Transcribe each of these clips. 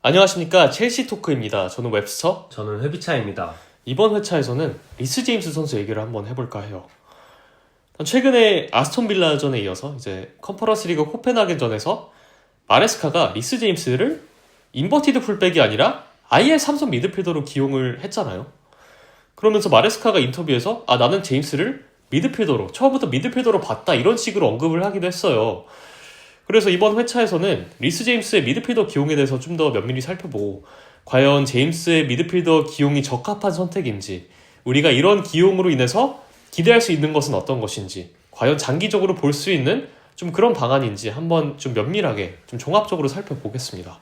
안녕하십니까. 첼시 토크입니다. 저는 웹스터. 저는 회비차입니다. 이번 회차에서는 리스 제임스 선수 얘기를 한번 해볼까 해요. 최근에 아스톤 빌라전에 이어서 이제 컨퍼런스 리그 코펜하겐전에서 마레스카가 리스 제임스를 인버티드 풀백이 아니라 아예 삼선 미드필더로 기용을 했잖아요. 그러면서 마레스카가 인터뷰에서 나는 제임스를 미드필더로, 처음부터 미드필더로 봤다, 이런 식으로 언급을 하기도 했어요. 그래서 이번 회차에서는 리스 제임스의 미드필더 기용에 대해서 좀 더 면밀히 살펴보고, 과연 제임스의 미드필더 기용이 적합한 선택인지, 우리가 이런 기용으로 인해서 기대할 수 있는 것은 어떤 것인지, 과연 장기적으로 볼 수 있는 좀 그런 방안인지 한번 좀 면밀하게 좀 종합적으로 살펴보겠습니다.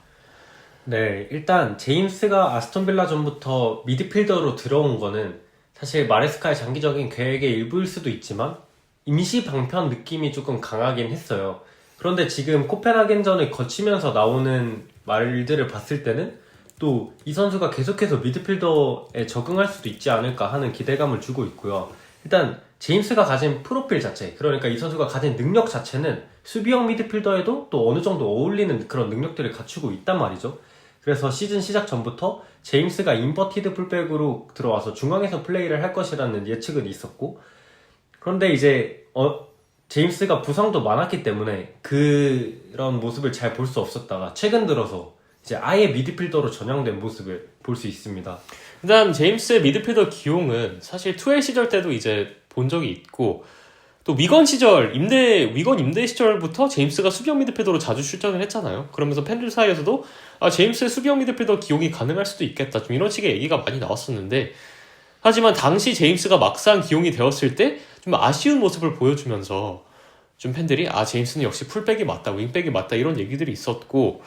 네, 일단 제임스가 아스톤 빌라 전부터 미드필더로 들어온 거는 사실 마레스카의 장기적인 계획의 일부일 수도 있지만 임시 방편 느낌이 조금 강하긴 했어요. 그런데 지금 코펜하겐전을 거치면서 나오는 말들을 봤을 때는 또 이 선수가 계속해서 미드필더에 적응할 수도 있지 않을까 하는 기대감을 주고 있고요. 일단 제임스가 가진 프로필 자체, 그러니까 이 선수가 가진 능력 자체는 수비형 미드필더에도 또 어느 정도 어울리는 그런 능력들을 갖추고 있단 말이죠. 그래서 시즌 시작 전부터 제임스가 인버티드 풀백으로 들어와서 중앙에서 플레이를 할 것이라는 예측은 있었고, 그런데 이제 제임스가 부상도 많았기 때문에 그런 모습을 잘 볼 수 없었다가 최근 들어서 이제 아예 미드필더로 전향된 모습을 볼 수 있습니다. 일단 제임스의 미드필더 기용은 사실 2L 시절 때도 이제 본 적이 있고, 또 위건 임대 시절부터 제임스가 수비형 미드필더로 자주 출전을 했잖아요. 그러면서 팬들 사이에서도 제임스의 수비형 미드필더 기용이 가능할 수도 있겠다, 좀 이런 식의 얘기가 많이 나왔었는데, 하지만 당시 제임스가 막상 기용이 되었을 때 좀 아쉬운 모습을 보여주면서 좀 팬들이 제임스는 역시 풀백이 맞다, 윙백이 맞다, 이런 얘기들이 있었고,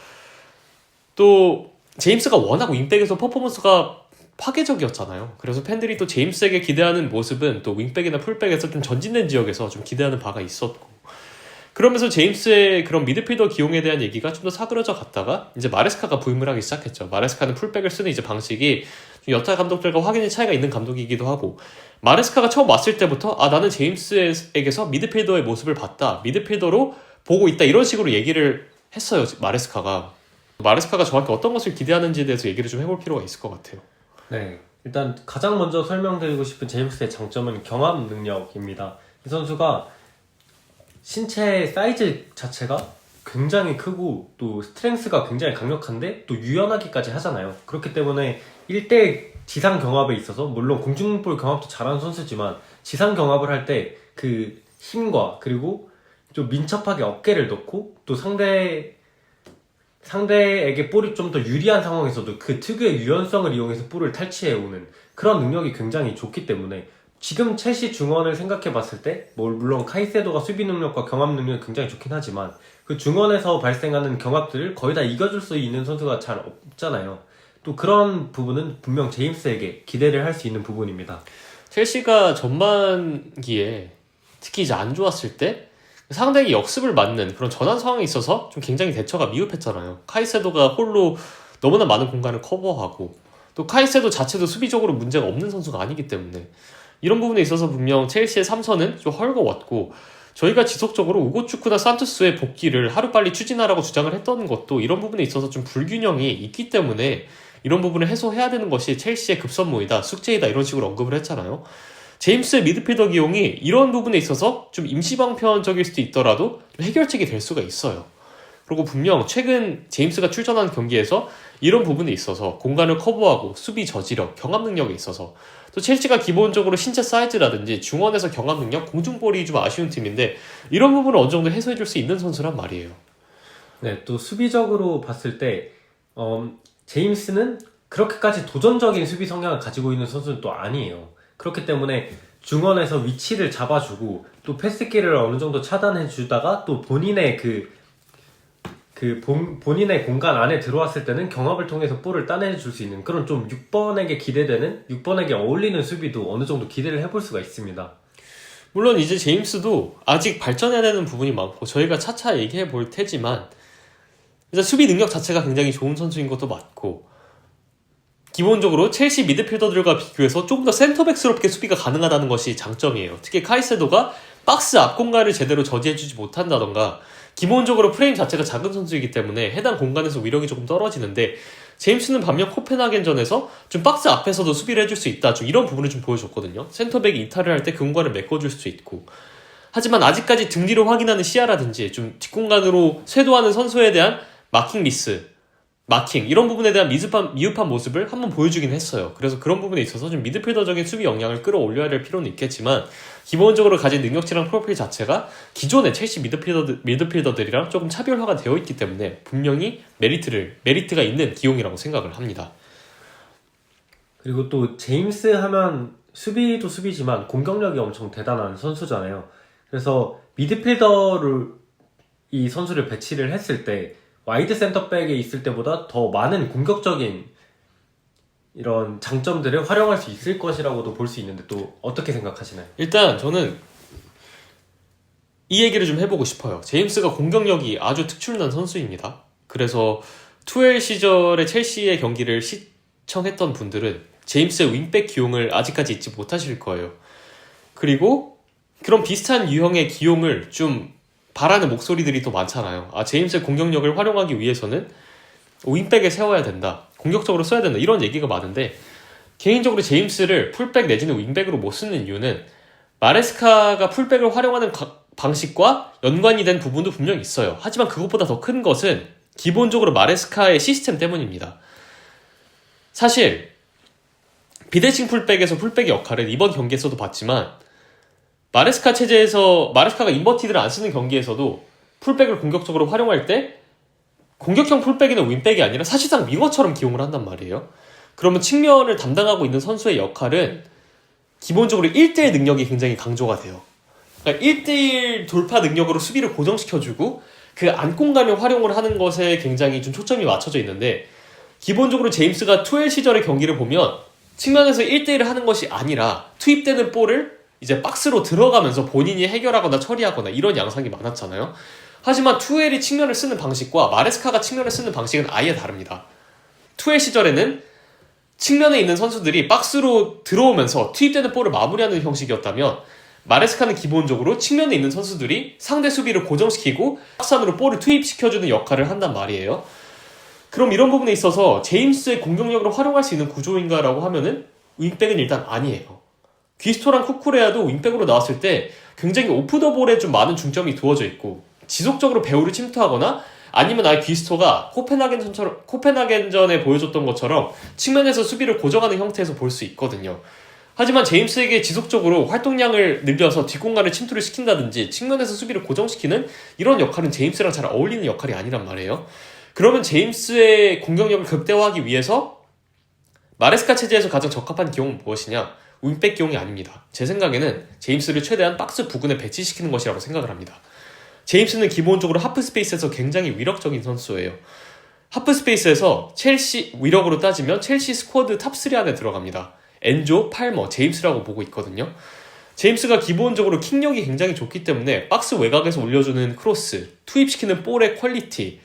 또 제임스가 워낙 윙백에서 퍼포먼스가 파괴적이었잖아요. 그래서 팬들이 또 제임스에게 기대하는 모습은 또 윙백이나 풀백에서 좀 전진된 지역에서 좀 기대하는 바가 있었고, 그러면서 제임스의 그런 미드필더 기용에 대한 얘기가 좀 더 사그러져 갔다가 이제 마레스카가 부임을 하기 시작했죠. 마레스카는 풀백을 쓰는 이제 방식이 좀 여타 감독들과 확연히 차이가 있는 감독이기도 하고, 마레스카가 처음 왔을 때부터 나는 제임스에게서 미드필더의 모습을 봤다, 미드필더로 보고 있다, 이런 식으로 얘기를 했어요. 마레스카가 정확히 어떤 것을 기대하는지에 대해서 얘기를 좀 해볼 필요가 있을 것 같아요. 네, 일단 가장 먼저 설명드리고 싶은 제임스의 장점은 경합 능력입니다. 이 선수가 신체 사이즈 자체가 굉장히 크고 또 스트렝스가 굉장히 강력한데 또 유연하기까지 하잖아요. 그렇기 때문에 1대 지상 경합에 있어서, 물론 공중볼 경합도 잘하는 선수지만 지상 경합을 할 때 그 힘과 그리고 좀 민첩하게 어깨를 넣고 또 상대에게 볼이 좀 더 유리한 상황에서도 그 특유의 유연성을 이용해서 볼을 탈취해오는 그런 능력이 굉장히 좋기 때문에, 지금 첼시 중원을 생각해 봤을 때 물론 카이세도가 수비 능력과 경합 능력이 굉장히 좋긴 하지만 그 중원에서 발생하는 경합들을 거의 다 이겨줄 수 있는 선수가 잘 없잖아요. 또 그런 부분은 분명 제임스에게 기대를 할 수 있는 부분입니다. 첼시가 전반기에 특히 이제 안 좋았을 때 상대에게 역습을 맞는 그런 전환 상황에 있어서 좀 굉장히 대처가 미흡했잖아요. 카이세도가 홀로 너무나 많은 공간을 커버하고, 또 카이세도 자체도 수비적으로 문제가 없는 선수가 아니기 때문에 이런 부분에 있어서 분명 첼시의 3선은 좀 헐거웠고, 저희가 지속적으로 우고축구나 산투스의 복귀를 하루빨리 추진하라고 주장을 했던 것도 이런 부분에 있어서 좀 불균형이 있기 때문에 이런 부분을 해소해야 되는 것이 첼시의 급선무이다, 숙제이다, 이런 식으로 언급을 했잖아요. 제임스의 미드필더 기용이 이런 부분에 있어서 좀 임시방편적일 수도 있더라도 좀 해결책이 될 수가 있어요. 그리고 분명 최근 제임스가 출전한 경기에서 이런 부분에 있어서 공간을 커버하고 수비 저지력, 경합 능력에 있어서, 또 첼시가 기본적으로 신체 사이즈라든지 중원에서 경합 능력, 공중볼이 좀 아쉬운 팀인데 이런 부분을 어느 정도 해소해줄 수 있는 선수란 말이에요. 네, 또 수비적으로 봤을 때 제임스는 그렇게까지 도전적인 수비 성향을 가지고 있는 선수는 또 아니에요. 그렇기 때문에 중원에서 위치를 잡아주고 또 패스기를 어느 정도 차단해주다가 또 본인의 본인의 공간 안에 들어왔을 때는 경합을 통해서 볼을 따내줄 수 있는 그런 좀 6번에게 기대되는, 6번에게 어울리는 수비도 어느 정도 기대를 해볼 수가 있습니다. 물론 이제 제임스도 아직 발전해야 되는 부분이 많고 저희가 차차 얘기해 볼 테지만, 이제 수비 능력 자체가 굉장히 좋은 선수인 것도 맞고, 기본적으로 첼시 미드필더들과 비교해서 조금 더 센터백스럽게 수비가 가능하다는 것이 장점이에요. 특히 카이세도가 박스 앞 공간을 제대로 저지해주지 못한다던가 기본적으로 프레임 자체가 작은 선수이기 때문에 해당 공간에서 위력이 조금 떨어지는데 제임스는 반면 코펜하겐전에서 좀 박스 앞에서도 수비를 해줄 수 있다. 좀 이런 부분을 좀 보여줬거든요. 센터백이 이탈을 할 때 그 공간을 메꿔줄 수 있고. 하지만 아직까지 등 뒤로 확인하는 시야라든지 좀 뒷공간으로 쇄도하는 선수에 대한 마킹 미스, 마킹 이런 부분에 대한 미흡한 모습을 한번 보여주긴 했어요. 그래서 그런 부분에 있어서 좀 미드필더적인 수비 역량을 끌어올려야 될 필요는 있겠지만 기본적으로 가진 능력치랑 프로필 자체가 기존의 첼시 미드필더들이랑 조금 차별화가 되어 있기 때문에 분명히 메리트가 있는 기용이라고 생각을 합니다. 그리고 또 제임스 하면 수비도 수비지만 공격력이 엄청 대단한 선수잖아요. 그래서 미드필더를 이 선수를 배치를 했을 때 와이드 센터백에 있을 때보다 더 많은 공격적인 이런 장점들을 활용할 수 있을 것이라고도 볼 수 있는데 또 어떻게 생각하시나요? 일단 저는 이 얘기를 좀 해보고 싶어요. 제임스가 공격력이 아주 특출난 선수입니다. 그래서 투엘 시절의 첼시의 경기를 시청했던 분들은 제임스의 윙백 기용을 아직까지 잊지 못하실 거예요. 그리고 그런 비슷한 유형의 기용을 좀 바라는 목소리들이 더 많잖아요. 제임스의 공격력을 활용하기 위해서는 윙백에 세워야 된다. 공격적으로 써야 된다. 이런 얘기가 많은데 개인적으로 제임스를 풀백 내지는 윙백으로 못 쓰는 이유는 마레스카가 풀백을 활용하는 방식과 연관이 된 부분도 분명히 있어요. 하지만 그것보다 더 큰 것은 기본적으로 마레스카의 시스템 때문입니다. 사실 비대칭 풀백에서 풀백의 역할은 이번 경기에서도 봤지만 마레스카 체제에서 마레스카가 인버티드를 안 쓰는 경기에서도 풀백을 공격적으로 활용할 때 공격형 풀백이나 윈백이 아니라 사실상 윙어처럼 기용을 한단 말이에요. 그러면 측면을 담당하고 있는 선수의 역할은 기본적으로 1대1 능력이 굉장히 강조가 돼요. 그러니까 1대1 돌파 능력으로 수비를 고정시켜주고 그 안공간을 활용을 하는 것에 굉장히 좀 초점이 맞춰져 있는데 기본적으로 제임스가 투엘 시절의 경기를 보면 측면에서 1대1을 하는 것이 아니라 투입되는 볼을 이제 박스로 들어가면서 본인이 해결하거나 처리하거나 이런 양상이 많았잖아요. 하지만 투엘이 측면을 쓰는 방식과 마레스카가 측면을 쓰는 방식은 아예 다릅니다. 투엘 시절에는 측면에 있는 선수들이 박스로 들어오면서 투입되는 볼을 마무리하는 형식이었다면 마레스카는 기본적으로 측면에 있는 선수들이 상대 수비를 고정시키고 박스 안으로 볼을 투입시켜주는 역할을 한단 말이에요. 그럼 이런 부분에 있어서 제임스의 공격력을 활용할 수 있는 구조인가라고 하면은 윙백은 일단 아니에요. 귀스토랑 쿠쿠레아도 윙백으로 나왔을 때 굉장히 오프 더 볼에 좀 많은 중점이 두어져 있고 지속적으로 배우를 침투하거나 아니면 아예 귀스토가 코펜하겐전에 보여줬던 것처럼 측면에서 수비를 고정하는 형태에서 볼 수 있거든요. 하지만 제임스에게 지속적으로 활동량을 늘려서 뒷공간을 침투를 시킨다든지 측면에서 수비를 고정시키는 이런 역할은 제임스랑 잘 어울리는 역할이 아니란 말이에요. 그러면 제임스의 공격력을 극대화하기 위해서 마레스카 체제에서 가장 적합한 기용은 무엇이냐? 윙백 기용이 아닙니다. 제 생각에는 제임스를 최대한 박스 부근에 배치시키는 것이라고 생각을 합니다. 제임스는 기본적으로 하프 스페이스에서 굉장히 위력적인 선수예요. 하프 스페이스에서 첼시 위력으로 따지면 첼시 스쿼드 탑3 안에 들어갑니다. 엔조, 팔머, 제임스라고 보고 있거든요. 제임스가 기본적으로 킥력이 굉장히 좋기 때문에 박스 외곽에서 올려주는 크로스, 투입시키는 볼의 퀄리티,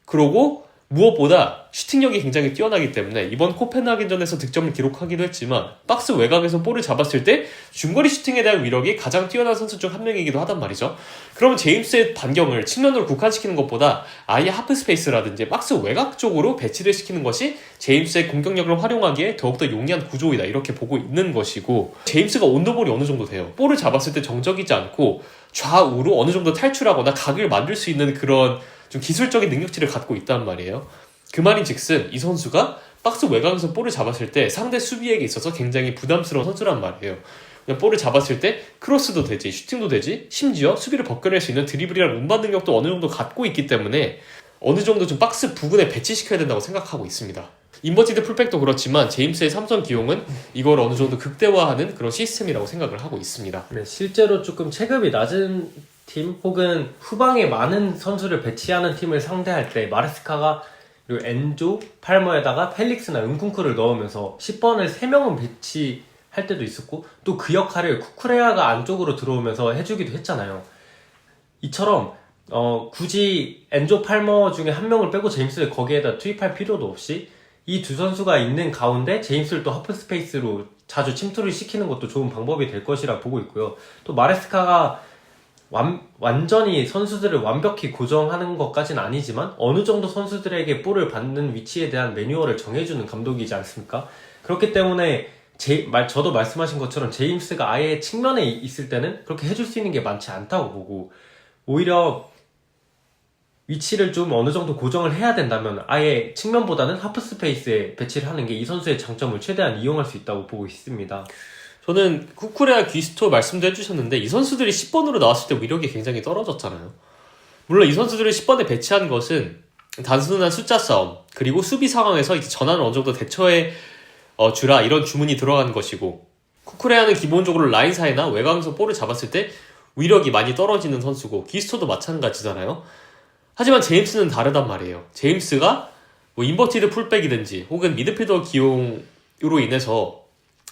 그리고 무엇보다 슈팅력이 굉장히 뛰어나기 때문에 이번 코펜하겐전에서 득점을 기록하기도 했지만 박스 외곽에서 볼을 잡았을 때 중거리 슈팅에 대한 위력이 가장 뛰어난 선수 중 한 명이기도 하단 말이죠. 그러면 제임스의 반경을 측면으로 국한시키는 것보다 아예 하프 스페이스라든지 박스 외곽 쪽으로 배치를 시키는 것이 제임스의 공격력을 활용하기에 더욱더 용이한 구조이다 이렇게 보고 있는 것이고 제임스가 온더볼이 어느 정도 돼요. 볼을 잡았을 때 정적이지 않고 좌우로 어느 정도 탈출하거나 각을 만들 수 있는 그런 좀 기술적인 능력치를 갖고 있단 말이에요. 그 말인즉슨 이 선수가 박스 외곽에서 볼을 잡았을 때 상대 수비에게 있어서 굉장히 부담스러운 선수란 말이에요. 그냥 볼을 잡았을 때 크로스도 되지, 슈팅도 되지, 심지어 수비를 벗겨낼 수 있는 드리블이랑 운반 능력도 어느 정도 갖고 있기 때문에 어느 정도 좀 박스 부근에 배치시켜야 된다고 생각하고 있습니다. 인버티드 풀백도 그렇지만 제임스의 삼선 기용은 이걸 어느 정도 극대화하는 그런 시스템이라고 생각을 하고 있습니다. 네, 실제로 조금 체급이 낮은 팀 혹은 후방에 많은 선수를 배치하는 팀을 상대할 때 마레스카가 그리고 엔조, 팔머에다가 펠릭스나 은쿤쿠를 넣으면서 10번을 3명은 배치할 때도 있었고 또 그 역할을 쿠쿠레아가 안쪽으로 들어오면서 해주기도 했잖아요. 이처럼 굳이 엔조, 팔머 중에 한 명을 빼고 제임스를 거기에다 투입할 필요도 없이 이 두 선수가 있는 가운데 제임스를 또 하프 스페이스로 자주 침투를 시키는 것도 좋은 방법이 될 것이라 보고 있고요. 또 마레스카가 완전히 선수들을 완벽히 고정하는 것까지는 아니지만 어느 정도 선수들에게 볼을 받는 위치에 대한 매뉴얼을 정해주는 감독이지 않습니까? 그렇기 때문에 저도 말씀하신 것처럼 제임스가 아예 측면에 있을 때는 그렇게 해줄 수 있는 게 많지 않다고 보고, 오히려 위치를 좀 어느 정도 고정을 해야 된다면 아예 측면보다는 하프 스페이스에 배치를 하는 게 이 선수의 장점을 최대한 이용할 수 있다고 보고 있습니다. 저는 쿠쿠레와 귀스토 말씀도 해주셨는데 이 선수들이 10번으로 나왔을 때 위력이 굉장히 떨어졌잖아요. 물론 이 선수들을 10번에 배치한 것은 단순한 숫자 싸움, 그리고 수비 상황에서 이제 전환을 어느 정도 대처해 주라 이런 주문이 들어간 것이고, 쿠쿠레아는 기본적으로 라인 사이나 외곽에서 볼을 잡았을 때 위력이 많이 떨어지는 선수고, 귀스토도 마찬가지잖아요. 하지만 제임스는 다르단 말이에요. 제임스가 뭐 인버티드 풀백이든지 혹은 미드필더 기용으로 인해서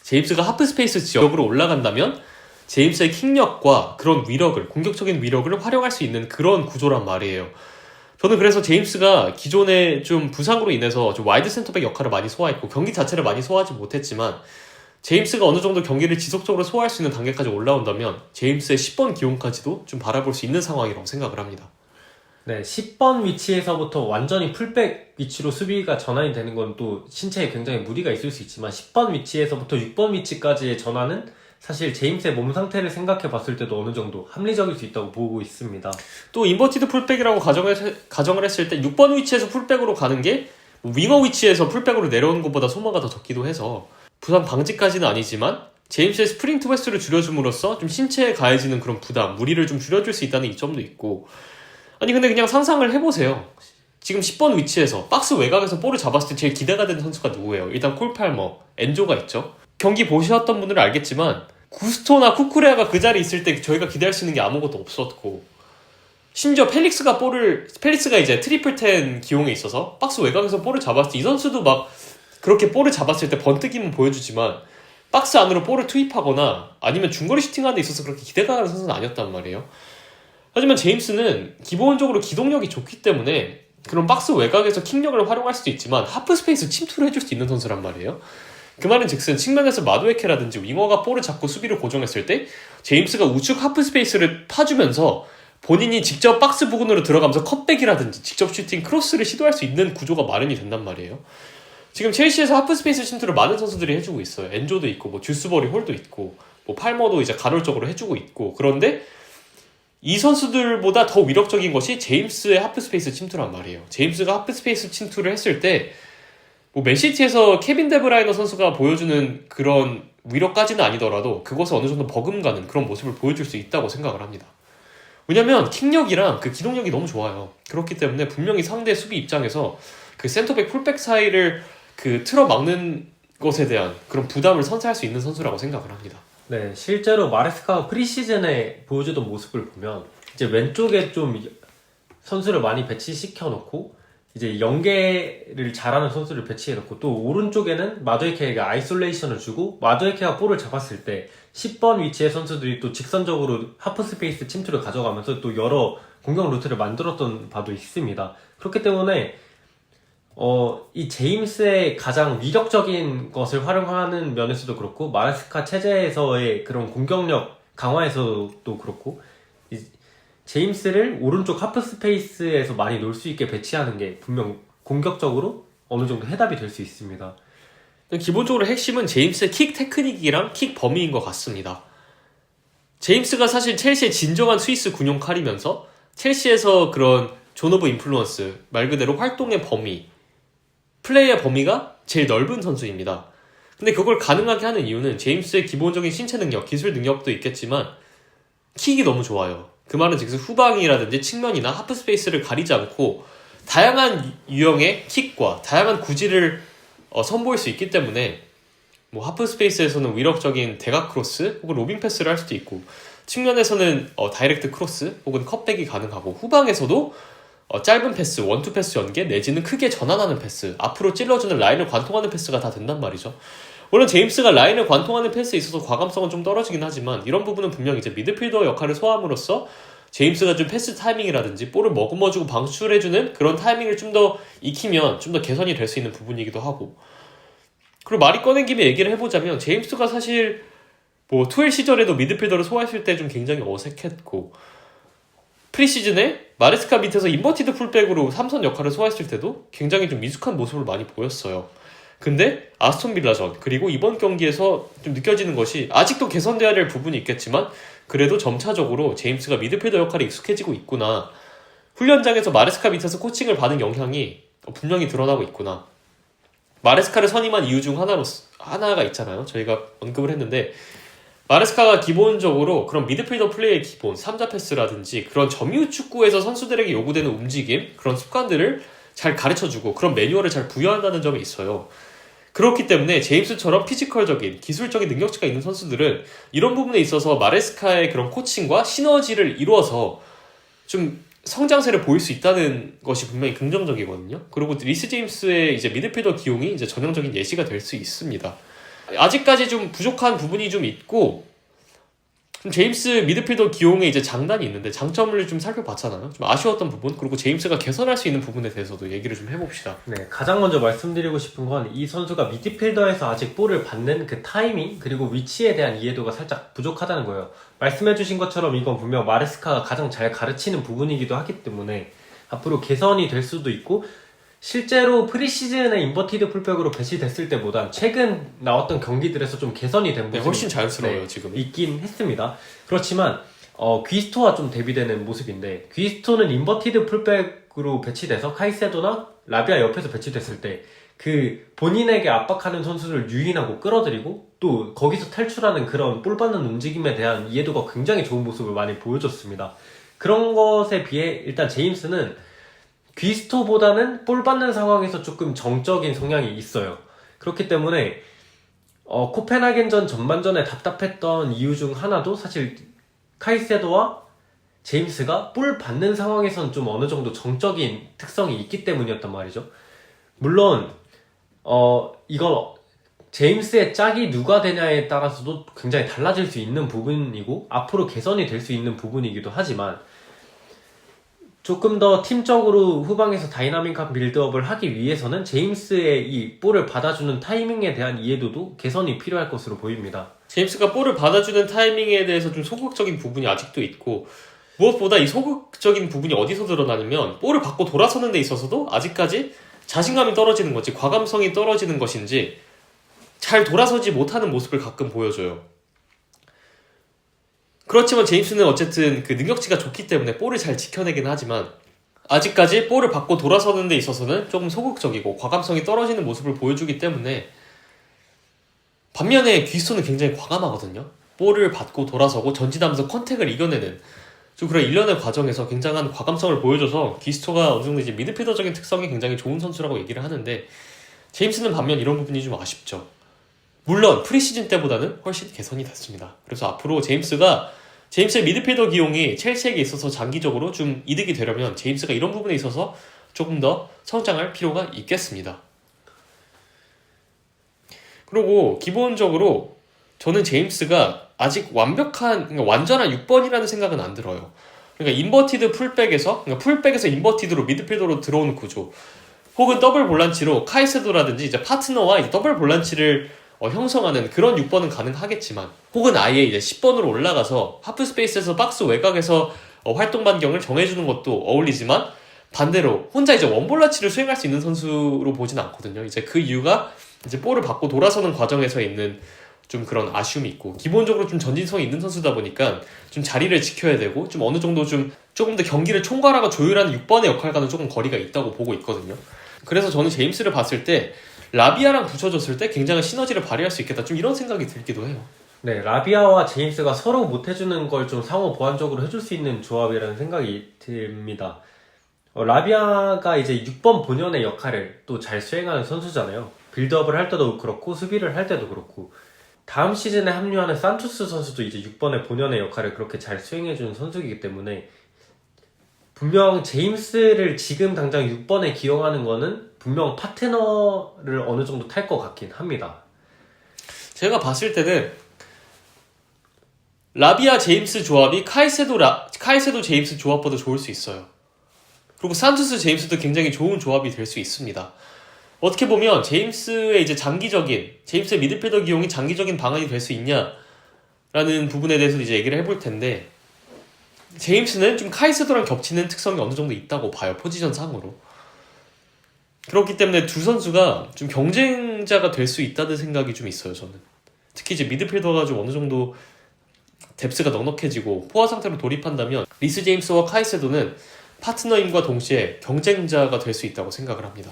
제임스가 하프 스페이스 지역으로 올라간다면 제임스의 킥력과 그런 위력을, 공격적인 위력을 활용할 수 있는 그런 구조란 말이에요. 저는 그래서 제임스가 기존에 좀 부상으로 인해서 좀 와이드 센터백 역할을 많이 소화했고 경기 자체를 많이 소화하지 못했지만, 제임스가 어느 정도 경기를 지속적으로 소화할 수 있는 단계까지 올라온다면 제임스의 10번 기용까지도 좀 바라볼 수 있는 상황이라고 생각을 합니다. 네, 10번 위치에서부터 완전히 풀백 위치로 수비가 전환이 되는 건 또 신체에 굉장히 무리가 있을 수 있지만, 10번 위치에서부터 6번 위치까지의 전환은 사실 제임스의 몸 상태를 생각해 봤을 때도 어느 정도 합리적일 수 있다고 보고 있습니다. 또 인버티드 풀백이라고 가정을 했을 때 6번 위치에서 풀백으로 가는 게 윙어 위치에서 풀백으로 내려오는 것보다 소모가 더 적기도 해서 부상 방지까지는 아니지만 제임스의 스프린트 횟수를 줄여줌으로써 좀 신체에 가해지는 그런 부담, 무리를 좀 줄여줄 수 있다는 이점도 있고, 아니 근데 그냥 상상을 해보세요. 지금 10번 위치에서 박스 외곽에서 볼을 잡았을 때 제일 기대가 되는 선수가 누구예요? 일단 콜 팔머, 엔조가 있죠. 경기 보셨던 분들은 알겠지만 구스토나 쿠쿠레아가 그 자리에 있을 때 저희가 기대할 수 있는 게 아무것도 없었고, 심지어 펠릭스가 이제 트리플 텐 기용에 있어서 박스 외곽에서 볼을 잡았을 때 이 선수도 막 그렇게 볼을 잡았을 때 번뜩이면 보여주지만 박스 안으로 볼을 투입하거나 아니면 중거리 슈팅하는 데 있어서 그렇게 기대가 가는 선수는 아니었단 말이에요. 하지만 제임스는 기본적으로 기동력이 좋기 때문에 그런 박스 외곽에서 킥력을 활용할 수도 있지만 하프 스페이스 침투를 해줄 수 있는 선수란 말이에요. 그 말은 즉슨 측면에서 마두에케라든지 윙어가 볼을 잡고 수비를 고정했을 때 제임스가 우측 하프 스페이스를 파주면서 본인이 직접 박스 부근으로 들어가면서 컷백이라든지 직접 슈팅, 크로스를 시도할 수 있는 구조가 마련이 된단 말이에요. 지금 첼시에서 하프 스페이스 침투를 많은 선수들이 해주고 있어요. 엔조도 있고 뭐 듀스버리 홀도 있고 뭐 팔머도 이제 간헐적으로 해주고 있고, 그런데 이 선수들보다 더 위력적인 것이 제임스의 하프 스페이스 침투란 말이에요. 제임스가 하프 스페이스 침투를 했을 때 뭐 맨시티에서 케빈 데브라이너 선수가 보여주는 그런 위력까지는 아니더라도 그것을 어느 정도 버금가는 그런 모습을 보여줄 수 있다고 생각을 합니다. 왜냐면 킥력이랑 그 기동력이 너무 좋아요. 그렇기 때문에 분명히 상대 수비 입장에서 그 센터백 풀백 사이를 그 틀어 막는 것에 대한 그런 부담을 선사할 수 있는 선수라고 생각을 합니다. 네, 실제로 마레스카가 프리시즌에 보여주던 모습을 보면 이제 왼쪽에 좀 선수를 많이 배치시켜 놓고 이제 연계를 잘하는 선수를 배치해 놓고, 또 오른쪽에는 마두에케가 아이솔레이션을 주고 마두에케가 볼을 잡았을 때 10번 위치의 선수들이 또 직선적으로 하프 스페이스 침투를 가져가면서 또 여러 공격 루트를 만들었던 바도 있습니다. 그렇기 때문에 이 제임스의 가장 위력적인 것을 활용하는 면에서도 그렇고, 마레스카 체제에서의 그런 공격력 강화에서도 그렇고, 제임스를 오른쪽 하프 스페이스에서 많이 놀 수 있게 배치하는 게 분명 공격적으로 어느 정도 해답이 될 수 있습니다. 기본적으로 핵심은 제임스의 킥 테크닉이랑 킥 범위인 것 같습니다. 제임스가 사실 첼시의 진정한 스위스 군용 칼이면서 첼시에서 그런 존 오브 인플루언스, 말 그대로 활동의 범위, 플레이의 범위가 제일 넓은 선수입니다. 근데 그걸 가능하게 하는 이유는 제임스의 기본적인 신체 능력, 기술 능력도 있겠지만 킥이 너무 좋아요. 그 말은 즉슨 후방이라든지 측면이나 하프 스페이스를 가리지 않고 다양한 유형의 킥과 다양한 구질을 선보일 수 있기 때문에 뭐 하프 스페이스에서는 위력적인 대각 크로스 혹은 로빙 패스를 할 수도 있고, 측면에서는 다이렉트 크로스 혹은 컷백이 가능하고, 후방에서도 짧은 패스, 원투 패스 연계 내지는 크게 전환하는 패스, 앞으로 찔러주는 라인을 관통하는 패스가 다 된단 말이죠. 물론 제임스가 라인을 관통하는 패스에 있어서 과감성은 좀 떨어지긴 하지만 이런 부분은 분명 이제 미드필더 역할을 소화함으로써 제임스가 좀 패스 타이밍이라든지 볼을 머금어주고 방출해주는 그런 타이밍을 좀 더 익히면 좀 더 개선이 될 수 있는 부분이기도 하고, 그리고 말이 꺼낸 김에 얘기를 해보자면 제임스가 사실 뭐 투엘 시절에도 미드필더를 소화했을 때 좀 굉장히 어색했고, 프리시즌에 마레스카 밑에서 인버티드 풀백으로 3선 역할을 소화했을 때도 굉장히 좀 미숙한 모습을 많이 보였어요. 근데 아스톤 빌라전 그리고 이번 경기에서 좀 느껴지는 것이 아직도 개선돼야 될 부분이 있겠지만 그래도 점차적으로 제임스가 미드필더 역할에 익숙해지고 있구나. 훈련장에서 마레스카 밑에서 코칭을 받은 영향이 분명히 드러나고 있구나. 마레스카를 선임한 이유 중 하나가 있잖아요. 저희가 언급을 했는데 마레스카가 기본적으로 그런 미드필더 플레이의 기본, 3자 패스라든지 그런 점유 축구에서 선수들에게 요구되는 움직임, 그런 습관들을 잘 가르쳐주고 그런 매뉴얼을 잘 부여한다는 점이 있어요. 그렇기 때문에 제임스처럼 피지컬적인, 기술적인 능력치가 있는 선수들은 이런 부분에 있어서 마레스카의 그런 코칭과 시너지를 이루어서 좀 성장세를 보일 수 있다는 것이 분명히 긍정적이거든요. 그리고 리스 제임스의 이제 미드필더 기용이 이제 전형적인 예시가 될 수 있습니다. 아직까지 좀 부족한 부분이 좀 있고, 좀 제임스 미드필더 기용에 이제 장단이 있는데 장점을 좀 살펴봤잖아요. 좀 아쉬웠던 부분, 그리고 제임스가 개선할 수 있는 부분에 대해서도 얘기를 좀 해봅시다. 네, 가장 먼저 말씀드리고 싶은 건 이 선수가 미드필더에서 아직 볼을 받는 그 타이밍 그리고 위치에 대한 이해도가 살짝 부족하다는 거예요. 말씀해주신 것처럼 이건 분명 마레스카가 가장 잘 가르치는 부분이기도 하기 때문에 앞으로 개선이 될 수도 있고, 실제로 프리시즌에 인버티드 풀백으로 배치됐을 때보단 최근 나왔던 경기들에서 좀 개선이 된 모습이 훨씬 자연스러워요, 지금. 있긴 했습니다. 그렇지만 귀스토와 좀 대비되는 모습인데, 귀스토는 인버티드 풀백으로 배치돼서 카이세도나 라비아 옆에서 배치됐을 때 그 본인에게 압박하는 선수를 유인하고 끌어들이고 또 거기서 탈출하는 그런 볼 받는 움직임에 대한 이해도가 굉장히 좋은 모습을 많이 보여줬습니다. 그런 것에 비해 일단 제임스는 귀스토보다는 볼 받는 상황에서 조금 정적인 성향이 있어요. 그렇기 때문에 코펜하겐전 전반전에 답답했던 이유 중 하나도 사실 카이세도와 제임스가 볼 받는 상황에선 좀 어느 정도 정적인 특성이 있기 때문이었단 말이죠. 물론 이건 제임스의 짝이 누가 되냐에 따라서도 굉장히 달라질 수 있는 부분이고 앞으로 개선이 될 수 있는 부분이기도 하지만, 조금 더 팀적으로 후방에서 다이나믹한 빌드업을 하기 위해서는 제임스의 이 볼을 받아주는 타이밍에 대한 이해도도 개선이 필요할 것으로 보입니다. 제임스가 볼을 받아주는 타이밍에 대해서 좀 소극적인 부분이 아직도 있고, 무엇보다 이 소극적인 부분이 어디서 드러나냐면 볼을 받고 돌아서는 데 있어서도 아직까지 자신감이 떨어지는 건지 과감성이 떨어지는 것인지 잘 돌아서지 못하는 모습을 가끔 보여줘요. 그렇지만 제임스는 어쨌든 그 능력치가 좋기 때문에 볼을 잘 지켜내긴 하지만 아직까지 볼을 받고 돌아서는 데 있어서는 조금 소극적이고 과감성이 떨어지는 모습을 보여주기 때문에, 반면에 귀스토는 굉장히 과감하거든요. 볼을 받고 돌아서고 전진하면서 컨택을 이겨내는 좀 그런 일련의 과정에서 굉장한 과감성을 보여줘서 귀스토가 어느 정도 이제 미드필더적인 특성이 굉장히 좋은 선수라고 얘기를 하는데, 제임스는 반면 이런 부분이 좀 아쉽죠. 물론 프리시즌 때보다는 훨씬 개선이 됐습니다. 그래서 앞으로 제임스의 미드필더 기용이 첼시에게 있어서 장기적으로 좀 이득이 되려면 제임스가 이런 부분에 있어서 조금 더 성장할 필요가 있겠습니다. 그리고 기본적으로 저는 제임스가 아직 그러니까 완전한 6번이라는 생각은 안 들어요. 그러니까 인버티드 풀백에서, 그러니까 풀백에서 인버티드로 미드필더로 들어오는 구조, 혹은 더블 볼란치로 카이세도라든지 이제 파트너와 이제 더블 볼란치를 형성하는 그런 6번은 가능하겠지만, 혹은 아예 이제 10번으로 올라가서 하프 스페이스에서 박스 외곽에서 활동 반경을 정해주는 것도 어울리지만, 반대로 혼자 이제 원볼라치를 수행할 수 있는 선수로 보진 않거든요. 이제 그 이유가 이제 볼을 받고 돌아서는 과정에서 있는 좀 그런 아쉬움이 있고, 기본적으로 좀 전진성이 있는 선수다 보니까 좀 자리를 지켜야 되고 좀 어느 정도 조금 더 경기를 총괄하고 조율하는 6번의 역할과는 조금 거리가 있다고 보고 있거든요. 그래서 저는 제임스를 봤을 때 라비아랑 붙여줬을 때 굉장한 시너지를 발휘할 수 있겠다, 좀 이런 생각이 들기도 해요. 네, 라비아와 제임스가 서로 못해주는 걸 좀 상호 보완적으로 해줄 수 있는 조합이라는 생각이 듭니다. 라비아가 이제 6번 본연의 역할을 또 잘 수행하는 선수잖아요. 빌드업을 할 때도 그렇고 수비를 할 때도 그렇고, 다음 시즌에 합류하는 산투스 선수도 이제 6번의 본연의 역할을 그렇게 잘 수행해주는 선수이기 때문에 분명 제임스를 지금 당장 6번에 기용하는 거는 분명 파트너를 어느 정도 탈 것 같긴 합니다. 제가 봤을 때는 라비아 제임스 조합이 카이세도 제임스 조합보다 좋을 수 있어요. 그리고 산투스 제임스도 굉장히 좋은 조합이 될 수 있습니다. 어떻게 보면 제임스의 미드필더 기용이 장기적인 방안이 될 수 있냐라는 부분에 대해서 이제 얘기를 해볼 텐데, 제임스는 좀 카이세도랑 겹치는 특성이 어느 정도 있다고 봐요. 포지션 상으로. 그렇기 때문에 두 선수가 좀 경쟁자가 될 수 있다는 생각이 좀 있어요, 저는. 특히 이제 미드필더가 좀 어느 정도 뎁스가 넉넉해지고 포화 상태로 돌입한다면 리스 제임스와 카이세도는 파트너임과 동시에 경쟁자가 될 수 있다고 생각을 합니다.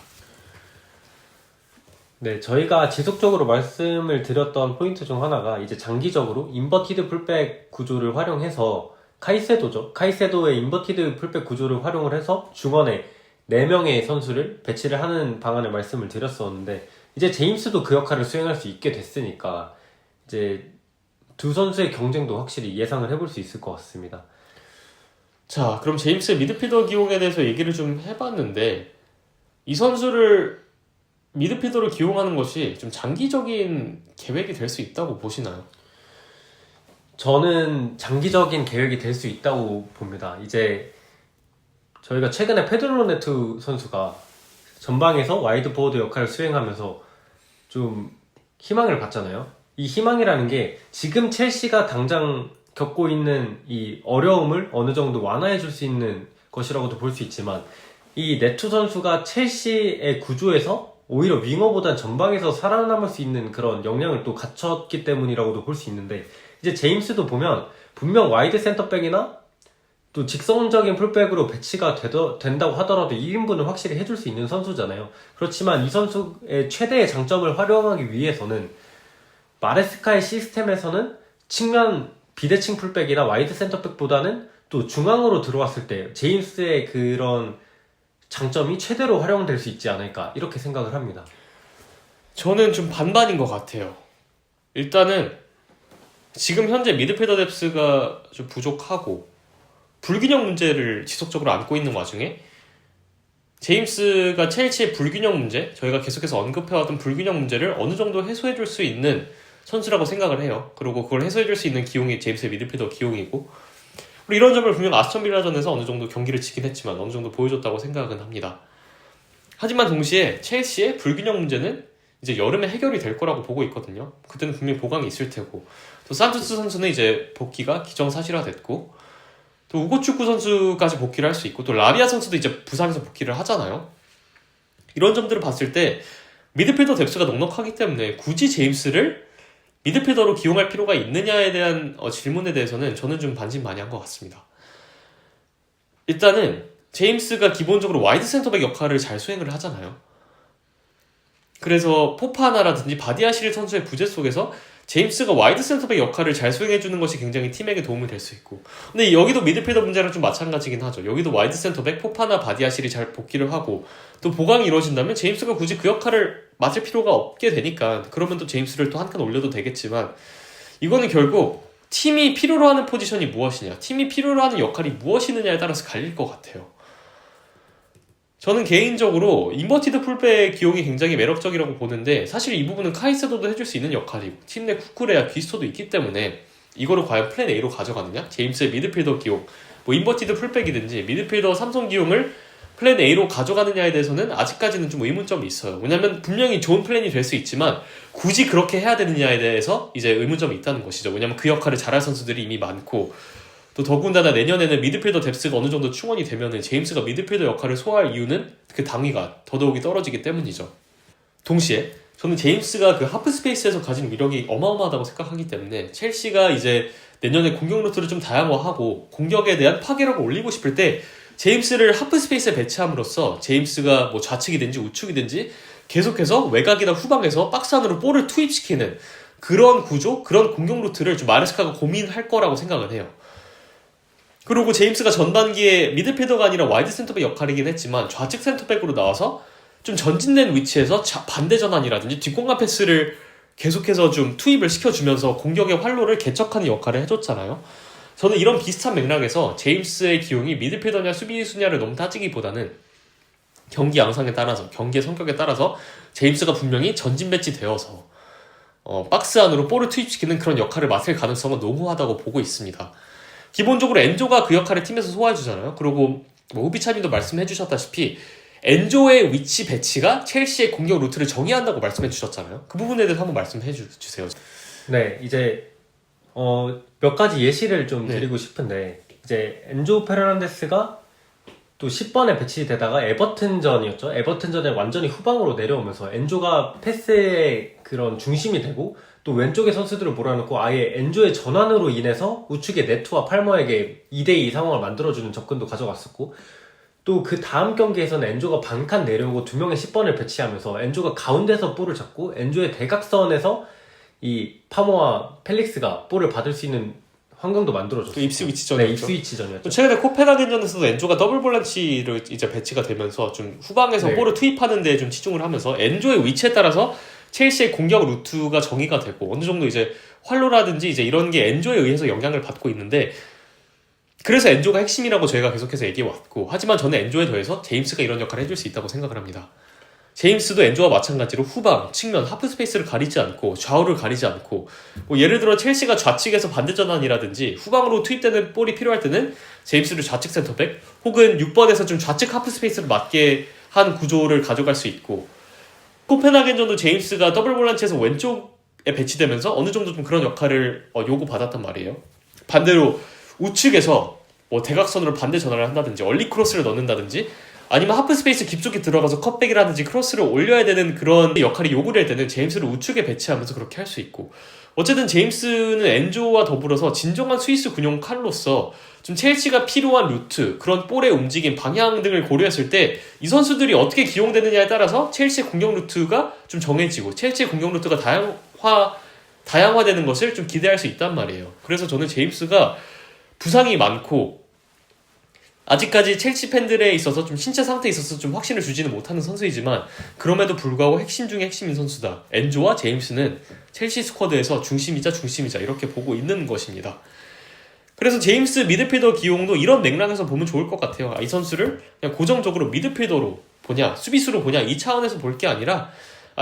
네, 저희가 지속적으로 말씀을 드렸던 포인트 중 하나가 이제 장기적으로 인버티드 풀백 구조를 활용해서 카이세도죠. 카이세도의 인버티드 풀백 구조를 활용을 해서 중원에 4명의 선수를 배치를 하는 방안을 말씀을 드렸었는데 이제 제임스도 그 역할을 수행할 수 있게 됐으니까 이제 두 선수의 경쟁도 확실히 예상을 해볼 수 있을 것 같습니다. 자, 그럼 제임스의 미드필더 기용에 대해서 얘기를 좀 해봤는데 이 선수를 미드필더로 기용하는 것이 좀 장기적인 계획이 될 수 있다고 보시나요? 저는 장기적인 계획이 될 수 있다고 봅니다. 이제 저희가 최근에 페드로 네투 선수가 전방에서 와이드 포워드 역할을 수행하면서 좀 희망을 봤잖아요. 이 희망이라는 게 지금 첼시가 당장 겪고 있는 이 어려움을 어느 정도 완화해 줄 수 있는 것이라고도 볼 수 있지만 이 네투 선수가 첼시의 구조에서 오히려 윙어보단 전방에서 살아남을 수 있는 그런 역량을 또 갖췄기 때문이라고도 볼 수 있는데 이제 제임스도 보면 분명 와이드 센터백이나 또 직선적인 풀백으로 배치가 된다고 하더라도 1인분을 확실히 해줄 수 있는 선수잖아요. 그렇지만 이 선수의 최대의 장점을 활용하기 위해서는 마레스카의 시스템에서는 측면 비대칭 풀백이나 와이드 센터백보다는 또 중앙으로 들어왔을 때 제임스의 그런 장점이 최대로 활용될 수 있지 않을까 이렇게 생각을 합니다. 저는 좀 반반인 것 같아요. 일단은 지금 현재 미드필더 뎁스가 좀 부족하고 불균형 문제를 지속적으로 안고 있는 와중에 제임스가 첼시의 불균형 문제, 저희가 계속해서 언급해왔던 불균형 문제를 어느 정도 해소해줄 수 있는 선수라고 생각을 해요. 그리고 그걸 해소해줄 수 있는 기용이 제임스의 미드필더 기용이고 그리고 이런 점을 분명 아스톤 빌라전에서 어느 정도 경기를 치긴 했지만 어느 정도 보여줬다고 생각은 합니다. 하지만 동시에 첼시의 불균형 문제는 이제 여름에 해결이 될 거라고 보고 있거든요. 그때는 분명히 보강이 있을 테고 또 산투스 선수는 이제 복귀가 기정사실화됐고 또 우고축구 선수까지 복귀를 할 수 있고 또 라비아 선수도 이제 부상에서 복귀를 하잖아요. 이런 점들을 봤을 때 미드필더 뎁스가 넉넉하기 때문에 굳이 제임스를 미드필더로 기용할 필요가 있느냐에 대한 질문에 대해서는 저는 좀 반신반의한 것 같습니다. 일단은 제임스가 기본적으로 와이드 센터백 역할을 잘 수행을 하잖아요. 그래서 포파나라든지 바디아실 선수의 부재 속에서 제임스가 와이드 센터백 역할을 잘 수행해주는 것이 굉장히 팀에게 도움이 될 수 있고 근데 여기도 미드필더 문제랑 좀 마찬가지긴 하죠. 여기도 와이드 센터백, 포파나 바디아실이 잘 복귀를 하고 또 보강이 이루어진다면 제임스가 굳이 그 역할을 맡을 필요가 없게 되니까 그러면 또 제임스를 또 한 칸 올려도 되겠지만 이거는 결국 팀이 필요로 하는 포지션이 무엇이냐 팀이 필요로 하는 역할이 무엇이느냐에 따라서 갈릴 것 같아요. 저는 개인적으로 인버티드 풀백 기용이 굉장히 매력적이라고 보는데 사실 이 부분은 카이세도도 해줄 수 있는 역할이고 팀 내 쿠쿠레야 귀스토도 있기 때문에 이거를 과연 플랜 A로 가져가느냐? 제임스의 미드필더 기용 뭐 인버티드 풀백이든지 미드필더 삼성 기용을 플랜 A로 가져가느냐에 대해서는 아직까지는 좀 의문점이 있어요. 왜냐면 분명히 좋은 플랜이 될 수 있지만 굳이 그렇게 해야 되느냐에 대해서 이제 의문점이 있다는 것이죠. 왜냐면 그 역할을 잘할 선수들이 이미 많고 또 더군다나 내년에는 미드필더 뎁스가 어느 정도 충원이 되면은 제임스가 미드필더 역할을 소화할 이유는 그 당위가 더더욱이 떨어지기 때문이죠. 동시에 저는 제임스가 그 하프 스페이스에서 가진 위력이 어마어마하다고 생각하기 때문에 첼시가 이제 내년에 공격 루트를 좀 다양화하고 공격에 대한 파괴력을 올리고 싶을 때 제임스를 하프 스페이스에 배치함으로써 제임스가 뭐 좌측이든지 우측이든지 계속해서 외곽이나 후방에서 박스 안으로 볼을 투입시키는 그런 구조, 그런 공격 루트를 좀 마레스카가 고민할 거라고 생각을 해요. 그리고 제임스가 전반기에 미드필더가 아니라 와이드 센터백 역할이긴 했지만 좌측 센터백으로 나와서 좀 전진된 위치에서 반대 전환이라든지 뒷공간 패스를 계속해서 좀 투입을 시켜주면서 공격의 활로를 개척하는 역할을 해줬잖아요. 저는 이런 비슷한 맥락에서 제임스의 기용이 미드필더냐 수비수냐를 너무 따지기보다는 경기 양상에 따라서 경기의 성격에 따라서 제임스가 분명히 전진 배치되어서 박스 안으로 볼을 투입시키는 그런 역할을 맡을 가능성은 농후하다고 보고 있습니다. 기본적으로 엔조가 그 역할을 팀에서 소화해주잖아요. 그리고 뭐 후비차님도 말씀해주셨다시피 엔조의 위치 배치가 첼시의 공격 루트를 정의한다고 말씀해주셨잖아요. 그 부분에 대해서 한번 말씀해주세요. 네, 이제 몇 가지 예시를 좀 드리고 싶은데 이제 엔조 페르난데스가 또 10번에 배치되다가 에버튼전이었죠. 에버튼전에 완전히 후방으로 내려오면서 엔조가 패스의 그런 중심이 되고 또 왼쪽의 선수들을 몰아넣고 아예 엔조의 전환으로 인해서 우측의 네트와 팔머에게 2대2 상황을 만들어주는 접근도 가져갔었고 또 그 다음 경기에서는 엔조가 반칸 내려오고 2명의 10번을 배치하면서 엔조가 가운데서 볼을 잡고 엔조의 대각선에서 이 파머와 펠릭스가 볼을 받을 수 있는 환경도 만들어줬어요. 그 입스위치전이었죠. 네, 입스위치전이었죠. 최근에 코펜하겐전에서도 엔조가 더블 볼란치로 이제 배치가 되면서 좀 후방에서 네. 볼을 투입하는 데 좀 치중을 하면서 엔조의 위치에 따라서 첼시의 공격 루트가 정의가 되고 어느 정도 이제 활로라든지 이제 이런 게 엔조에 의해서 영향을 받고 있는데 그래서 엔조가 핵심이라고 저희가 계속해서 얘기해왔고 하지만 저는 엔조에 더해서 제임스가 이런 역할을 해줄 수 있다고 생각을 합니다. 제임스도 엔조와 마찬가지로 후방, 측면, 하프 스페이스를 가리지 않고 좌우를 가리지 않고 뭐 예를 들어 첼시가 좌측에서 반대 전환이라든지 후방으로 투입되는 볼이 필요할 때는 제임스를 좌측 센터백 혹은 6번에서 좀 좌측 하프 스페이스를 맞게 한 구조를 가져갈 수 있고 코펜하겐전도 제임스가 더블 볼란치에서 왼쪽에 배치되면서 어느 정도 좀 그런 역할을 요구받았단 말이에요. 반대로 우측에서 뭐 대각선으로 반대 전환을 한다든지 얼리 크로스를 넣는다든지 아니면 하프 스페이스 깊숙이 들어가서 컷백이라든지 크로스를 올려야 되는 그런 역할이 요구될 때는 제임스를 우측에 배치하면서 그렇게 할 수 있고 어쨌든 제임스는 엔조와 더불어서 진정한 스위스 군용 칼로서 좀 첼시가 필요한 루트, 그런 볼의 움직임, 방향 등을 고려했을 때 이 선수들이 어떻게 기용되느냐에 따라서 첼시의 공격 루트가 좀 정해지고 첼시의 공격 루트가 다양화되는 것을 좀 기대할 수 있단 말이에요. 그래서 저는 제임스가 부상이 많고 아직까지 첼시 팬들에 있어서 좀 신체 상태에 있어서 좀 확신을 주지는 못하는 선수이지만 그럼에도 불구하고 핵심 중에 핵심인 선수다. 엔조와 제임스는 첼시 스쿼드에서 중심이자 이렇게 보고 있는 것입니다. 그래서 제임스 미드필더 기용도 이런 맥락에서 보면 좋을 것 같아요. 이 선수를 그냥 고정적으로 미드필더로 보냐 수비수로 보냐 이 차원에서 볼 게 아니라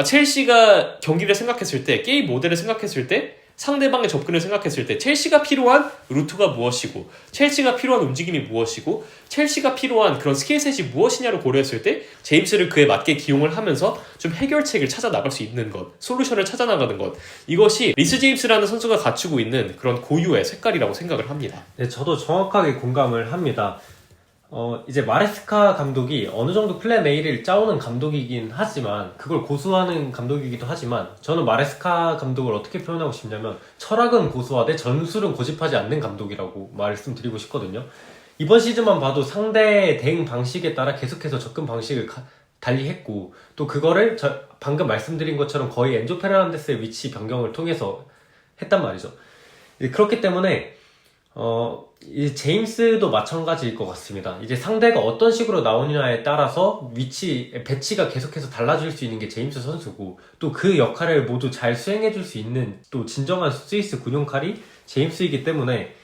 첼시가 경기를 생각했을 때 게임 모델을 생각했을 때 상대방의 접근을 생각했을 때 첼시가 필요한 루트가 무엇이고 첼시가 필요한 움직임이 무엇이고 첼시가 필요한 그런 스킬셋이 무엇이냐를 고려했을 때 제임스를 그에 맞게 기용을 하면서 좀 해결책을 찾아 나갈 수 있는 것, 솔루션을 찾아 나가는 것, 이것이 리스 제임스라는 선수가 갖추고 있는 그런 고유의 색깔이라고 생각을 합니다. 네, 저도 정확하게 공감을 합니다. 이제 마레스카 감독이 어느 정도 플랜 A를 짜오는 감독이긴 하지만 그걸 고수하는 감독이기도 하지만 저는 마레스카 감독을 어떻게 표현하고 싶냐면 철학은 고수하되 전술은 고집하지 않는 감독이라고 말씀드리고 싶거든요. 이번 시즌만 봐도 상대의 대응 방식에 따라 계속해서 접근 방식을 달리했고 또 그거를 방금 말씀드린 것처럼 거의 엔조 페르난데스의 위치 변경을 통해서 했단 말이죠. 그렇기 때문에 이 제임스도 마찬가지일 것 같습니다. 이제 상대가 어떤 식으로 나오느냐에 따라서 배치가 계속해서 달라질 수 있는 게 제임스 선수고 또 그 역할을 모두 잘 수행해줄 수 있는 또 진정한 스위스 군용칼이 제임스이기 때문에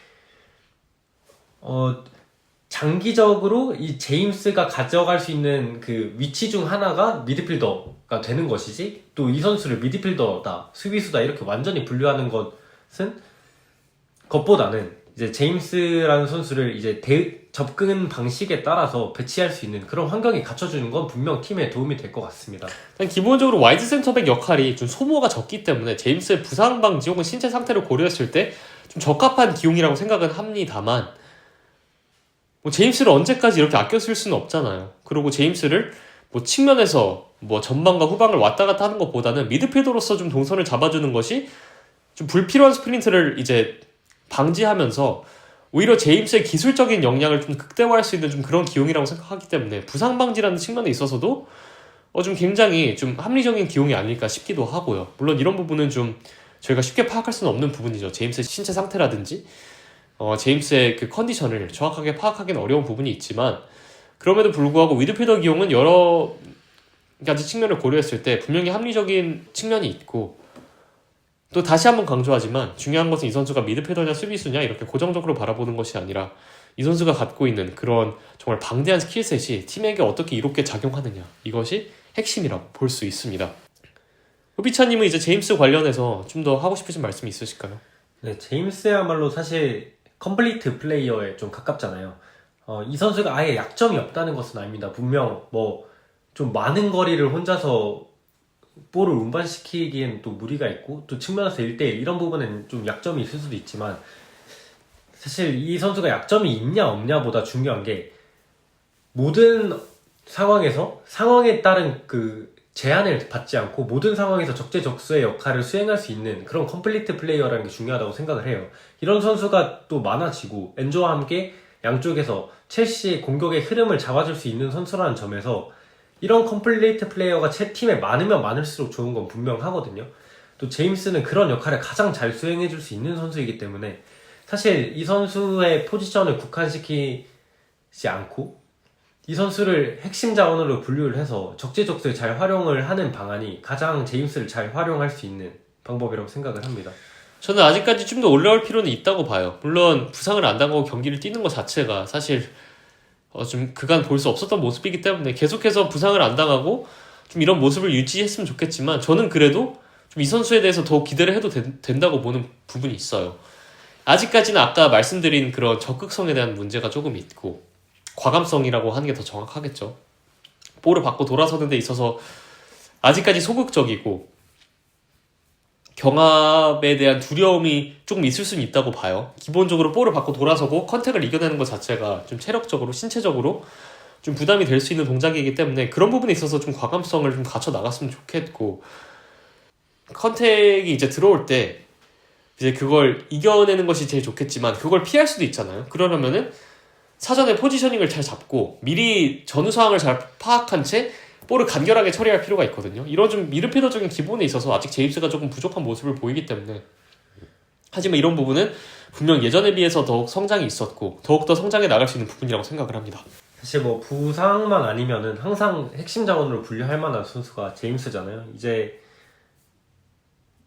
장기적으로 이 제임스가 가져갈 수 있는 그 위치 중 하나가 미드필더가 되는 것이지 또 이 선수를 미드필더다, 수비수다 이렇게 완전히 분류하는 것보다는 이제 제임스라는 선수를 이제 접근 방식에 따라서 배치할 수 있는 그런 환경이 갖춰주는 건 분명 팀에 도움이 될 것 같습니다. 기본적으로 와이드 센터백 역할이 좀 소모가 적기 때문에 제임스의 부상 방지 혹은 신체 상태를 고려했을 때 좀 적합한 기용이라고 생각은 합니다만 뭐 제임스를 언제까지 이렇게 아껴 쓸 수는 없잖아요. 그리고 제임스를 뭐 측면에서 뭐 전방과 후방을 왔다 갔다 하는 것보다는 미드필더로서 좀 동선을 잡아주는 것이 좀 불필요한 스프린트를 이제 방지하면서 오히려 제임스의 기술적인 역량을 좀 극대화할 수 있는 좀 그런 기용이라고 생각하기 때문에 부상 방지라는 측면에 있어서도 좀 굉장히 좀 합리적인 기용이 아닐까 싶기도 하고요. 물론 이런 부분은 좀 저희가 쉽게 파악할 수는 없는 부분이죠. 제임스의 신체 상태라든지 제임스의 그 컨디션을 정확하게 파악하기는 어려운 부분이 있지만 그럼에도 불구하고 미드필더 기용은 여러 가지 측면을 고려했을 때 분명히 합리적인 측면이 있고 또 다시 한번 강조하지만 중요한 것은 이 선수가 미드필더냐 수비수냐 이렇게 고정적으로 바라보는 것이 아니라 이 선수가 갖고 있는 그런 정말 방대한 스킬셋이 팀에게 어떻게 이롭게 작용하느냐 이것이 핵심이라고 볼 수 있습니다. 후비차님은 이제 제임스 관련해서 좀 더 하고 싶으신 말씀이 있으실까요? 네, 제임스야말로 사실 컴플리트 플레이어에 좀 가깝잖아요. 이 선수가 아예 약점이 없다는 것은 아닙니다. 분명 뭐 좀 많은 거리를 혼자서 볼을 운반시키기엔 또 무리가 있고 또 측면에서 1대1 이런 부분은 좀 약점이 있을 수도 있지만 사실 이 선수가 약점이 있냐 없냐보다 중요한 게 모든 상황에서 상황에 따른 그 제한을 받지 않고 모든 상황에서 적재적소의 역할을 수행할 수 있는 그런 컴플리트 플레이어라는 게 중요하다고 생각을 해요. 이런 선수가 또 많아지고 엔조와 함께 양쪽에서 첼시의 공격의 흐름을 잡아줄 수 있는 선수라는 점에서 이런 컴플리트 플레이어가 팀에 많으면 많을수록 좋은 건 분명하거든요. 또 제임스는 그런 역할을 가장 잘 수행해줄 수 있는 선수이기 때문에 사실 이 선수의 포지션을 국한시키지 않고 이 선수를 핵심 자원으로 분류를 해서 적재적소에 잘 활용을 하는 방안이 가장 제임스를 잘 활용할 수 있는 방법이라고 생각을 합니다. 저는 아직까지 좀 더 올라올 필요는 있다고 봐요. 물론 부상을 안 당하고 경기를 뛰는 것 자체가 사실 좀 그간 볼 수 없었던 모습이기 때문에 계속해서 부상을 안 당하고 좀 이런 모습을 유지했으면 좋겠지만 저는 그래도 좀 이 선수에 대해서 더 기대를 해도 된다고 보는 부분이 있어요. 아직까지는 아까 말씀드린 그런 적극성에 대한 문제가 조금 있고 과감성이라고 하는 게 더 정확하겠죠. 볼을 받고 돌아서는 데 있어서 아직까지 소극적이고 경합에 대한 두려움이 조금 있을 수는 있다고 봐요. 기본적으로 볼을 받고 돌아서고 컨택을 이겨내는 것 자체가 좀 체력적으로, 신체적으로 좀 부담이 될 수 있는 동작이기 때문에 그런 부분에 있어서 좀 과감성을 좀 갖춰 나갔으면 좋겠고 컨택이 이제 들어올 때 이제 그걸 이겨내는 것이 제일 좋겠지만 그걸 피할 수도 있잖아요. 그러려면은 사전에 포지셔닝을 잘 잡고 미리 전후 상황을 잘 파악한 채 볼을 간결하게 처리할 필요가 있거든요. 이런 좀 미드필더적인 기본에 있어서 아직 제임스가 조금 부족한 모습을 보이기 때문에 하지만 이런 부분은 분명 예전에 비해서 더욱 성장이 있었고 더욱더 성장해 나갈 수 있는 부분이라고 생각을 합니다. 사실 뭐 부상만 아니면은 항상 핵심 자원으로 분류할 만한 선수가 제임스잖아요. 이제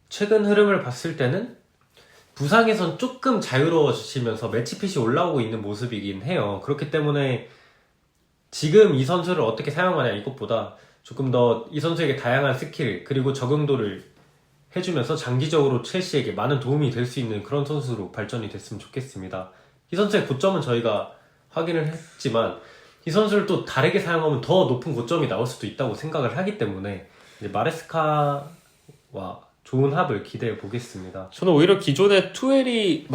최근 흐름을 봤을 때는 부상에선 조금 자유로워지면서 매치핏이 올라오고 있는 모습이긴 해요. 그렇기 때문에 지금 이 선수를 어떻게 사용하냐 이것보다 조금 더 이 선수에게 다양한 스킬 그리고 적응도를 해주면서 장기적으로 첼시에게 많은 도움이 될 수 있는 그런 선수로 발전이 됐으면 좋겠습니다. 이 선수의 고점은 저희가 확인을 했지만 이 선수를 또 다르게 사용하면 더 높은 고점이 나올 수도 있다고 생각을 하기 때문에 이제 마레스카와 좋은 합을 기대해 보겠습니다. 저는 오히려 기존에 투엘이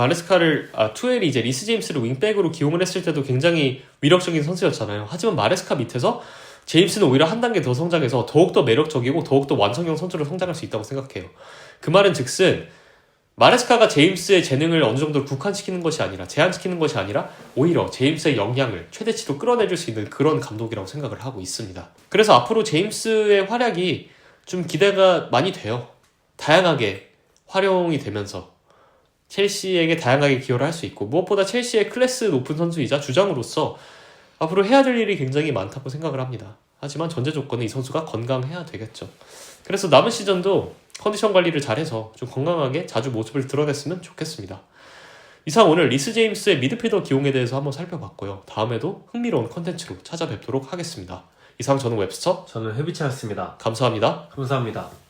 투엘이 이제 리스 제임스를 윙백으로 기용을 했을 때도 굉장히 위력적인 선수였잖아요. 하지만 마레스카 밑에서 제임스는 오히려 한 단계 더 성장해서 더욱더 매력적이고 더욱더 완성형 선수로 성장할 수 있다고 생각해요. 그 말은 즉슨 마레스카가 제임스의 재능을 어느 정도 국한시키는 것이 아니라 제한시키는 것이 아니라 오히려 제임스의 역량을 최대치로 끌어내줄 수 있는 그런 감독이라고 생각을 하고 있습니다. 그래서 앞으로 제임스의 활약이 좀 기대가 많이 돼요. 다양하게 활용이 되면서 첼시에게 다양하게 기여를 할 수 있고 무엇보다 첼시의 클래스 높은 선수이자 주장으로서 앞으로 해야 될 일이 굉장히 많다고 생각을 합니다. 하지만 전제 조건은 이 선수가 건강해야 되겠죠. 그래서 남은 시즌도 컨디션 관리를 잘해서 좀 건강하게 자주 모습을 드러냈으면 좋겠습니다. 이상 오늘 리스 제임스의 미드필더 기용에 대해서 한번 살펴봤고요. 다음에도 흥미로운 컨텐츠로 찾아뵙도록 하겠습니다. 이상 저는 웹스터, 저는 헤비차였습니다. 감사합니다. 감사합니다.